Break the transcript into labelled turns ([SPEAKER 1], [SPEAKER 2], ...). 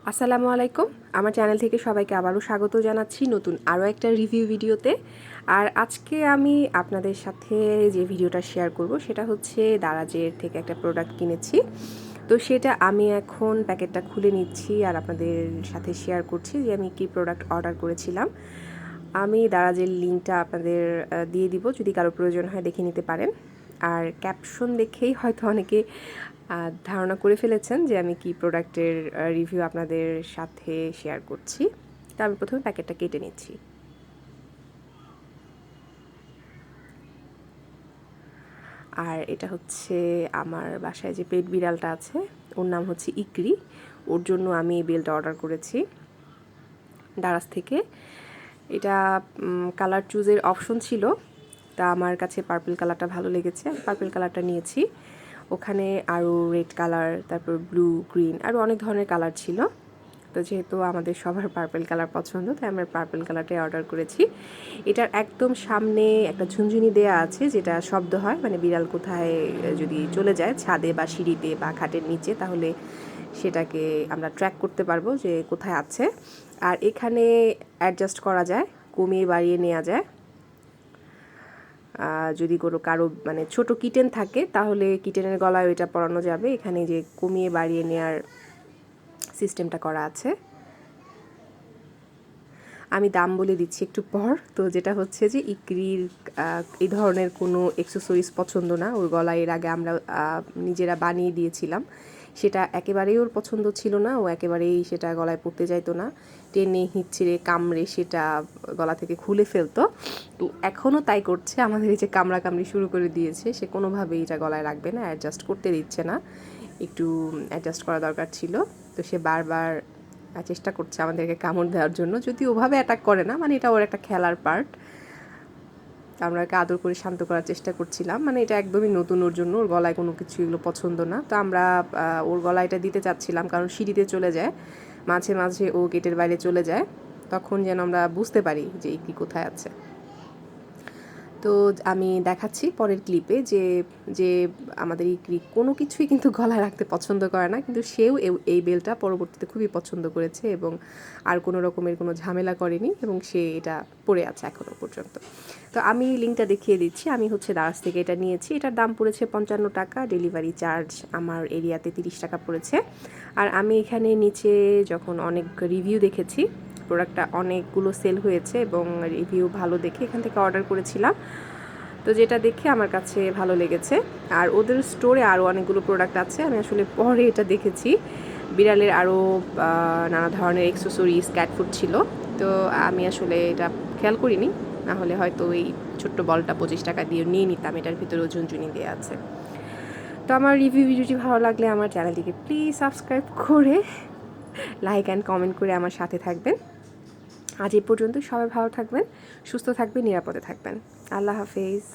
[SPEAKER 1] আসসালামু আলাইকুম। আমার চ্যানেল থেকে সবাইকে আবারও স্বাগত জানাচ্ছি নতুন আরও একটা রিভিউ ভিডিওতে। আর আজকে আমি আপনাদের সাথে যে ভিডিওটা শেয়ার করব সেটা হচ্ছে দারাজের থেকে একটা প্রোডাক্ট কিনেছি। তো সেটা আমি এখন প্যাকেটটা খুলে নিচ্ছি আর আপনাদের সাথে শেয়ার করছি যে আমি কি প্রোডাক্ট অর্ডার করেছিলাম। আমি দারাজের লিঙ্কটা আপনাদের দিয়ে দিব, যদি কারো প্রয়োজন হয় দেখে নিতে পারেন। আর ক্যাপশন দেখেই হয়তো অনেকে ধারণা করে ফেলেছেন যে আমি কি প্রোডাক্টের রিভিউ আপনাদের সাথে শেয়ার করছি। তো আমি প্রথমে প্যাকেটটা কেটে নিচ্ছি। আর এটা হচ্ছে আমার বাসায় যে পেট বিড়ালটা আছে, ওর নাম হচ্ছে ইকরি। ওর জন্য আমি এই বেলটা অর্ডার করেছি দারাজ থেকে। এটা কালার চুজের অপশন ছিল, তা আমার কাছে পার্পল কালারটা ভালো লেগেছে, পার্পল কালারটা নিয়েছি। ওখানে আরও রেড কালার, তারপর ব্লু, গ্রিন, আরও অনেক ধরনের কালার ছিল। তো যেহেতু আমাদের সবার পার্পল কালার পছন্দ, তাই আমরা পার্পল কালারটাই অর্ডার করেছি। এটার একদম সামনে একটা ঝুনঝুনি দেয়া আছে, যেটা শব্দ হয়, মানে বিড়াল কোথায় যদি চলে যায় ছাদে বা সিঁড়িতে বা খাটের নিচে, তাহলে সেটাকে আমরা ট্র্যাক করতে পারবো যে কোথায় আছে। আর এখানে অ্যাডজাস্ট করা যায়, কমিয়ে বাড়িয়ে নেওয়া যায়। যদি কারো মানে ছোট কিটেন থাকে তাহলে কিটেনের গলায় ওইটা পরানো যাবে। এখানে যে কমিয়ে বাড়িয়ে নেওয়ার সিস্টেমটা করা আছে। আমি দাম বলে দিচ্ছি একটু পর। তো যেটা হচ্ছে যে ইকরির এই ধরনের কোনো অ্যাক্সেসরিজ পছন্দ না। ওর গলায় এর আগে আমরা নিজেরা বানিয়ে দিয়েছিলাম, সেটা একেবারেই ওর পছন্দ ছিল না। ও একেবারেই সেটা গলায় পরতে চাইতো না, টেনে হিঁচড়ে কামড়ে সেটা গলা থেকে খুলে ফেলতো। তো এখনও তাই করছে। আমাদের এই যে কামড়াকামড়ি শুরু করে দিয়েছে, সে কোনোভাবেই এটা গলায় রাখবে না, অ্যাডজাস্ট করতে দিচ্ছে না। একটু অ্যাডজাস্ট করা দরকার ছিল। তো সে বারবার চেষ্টা করছে আমাদেরকে কামড় দেওয়ার জন্য, যদি ওভাবে অ্যাটাক করে না, মানে এটা ওর একটা খেলার পার্ট। আমরা ওকে আদর করে শান্ত করার চেষ্টা করছিলাম। মানে এটা একদমই নতুন ওর জন্য, ওর গলায় কোনো কিছু এগুলো পছন্দ না। তো আমরা ওর গলায় এটা দিতে চাচ্ছিলাম, কারণ সিঁড়িতে চলে যায় মাঝে মাঝে, ও গেটের বাইরে চলে যায়, তখন যেন আমরা বুঝতে পারি যে কি কোথায় আছে। তো আমি দেখাচ্ছি পরের ক্লিপে যে যে আমাদের ইকরি কোনো কিছুই কিন্তু গলায় রাখতে পছন্দ করে না, কিন্তু সেও এই বেলটা পরবর্তীতে খুবই পছন্দ করেছে এবং আর কোনো রকমের কোনো ঝামেলা করেনি, এবং সে এটা পরে আছে এখনও পর্যন্ত। তো আমি লিঙ্কটা দেখিয়ে দিচ্ছি। আমি হচ্ছে দারাজ থেকে এটা নিয়েছি। এটার দাম পড়েছে 55 টাকা, ডেলিভারি চার্জ আমার এরিয়াতে 30 টাকা পড়েছে। আর আমি এখানে নিচে যখন অনেক রিভিউ দেখেছি, প্রোডাক্টটা অনেকগুলো সেল হয়েছে এবং রিভিউ ভালো দেখে এখান থেকে অর্ডার করেছিলাম। তো যেটা দেখে আমার কাছে ভালো লেগেছে। আর ওদের স্টোরে আরও অনেকগুলো প্রোডাক্ট আছে, আমি আসলে পরে এটা দেখেছি। বিড়ালের আরও নানা ধরনের অ্যাক্সেসরিজ, ক্যাট ফুড ছিল। তো আমি আসলে এটা খেয়াল করিনি, না হলে হয়তো এই ছোট্ট বলটা 25 টাকা দিয়ে নিয়ে নিতাম। এটার ভিতরেও ঝুনঝুনি দেওয়া আছে। তো আমার রিভিউ ভিডিওটি ভালো লাগলে আমার চ্যানেলটিকে প্লিজ সাবস্ক্রাইব করে লাইক অ্যান্ড কমেন্ট করে আমার সাথে থাকবেন। আজ এই পর্যন্ত। সবাই ভালো থাকবেন, সুস্থ থাকবেন, নিরাপদে থাকবেন। আল্লাহ হাফেজ।